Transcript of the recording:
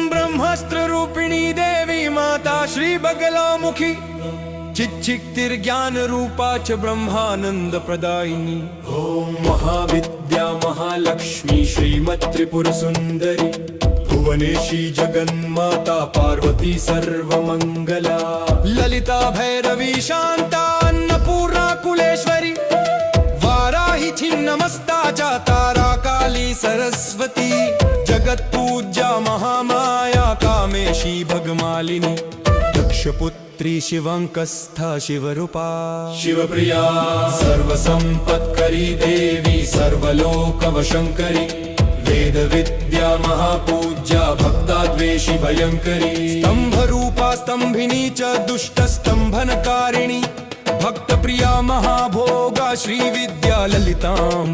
ब्रह्मास्त्र रूपिणी देवी माता श्री बगलामुखी चिच्चिक्तिर्ज्ञान रूपा च ब्रह्मानंद प्रदायिनी। ओम महाविद्या महालक्ष्मी श्रीमत्त्रिपुर सुंदरी भुवनेशी जगन्माता पार्वती सर्वमंगला। ललिता भैरवी शांता अन्नपूर्णा कुलेश्वरी वाराही छिन्नमस्ता च तारा काली सरस्वती। जगत पूज्या महामाया कामेशी भगमालिनी। दक्षपुत्री शिवंकस्था शिवरूपा शिवप्रिया सर्वसंपत्करी देवी सर्वलोकवशंकरी। वेद विद्या महापूज्या भक्ताद्वेषी भयंकरी। स्तंभरूपा स्तंभिनी च दुष्ट स्तंभनकारिणी। भक्तप्रिया महाभोगा श्रीविद्या ललितां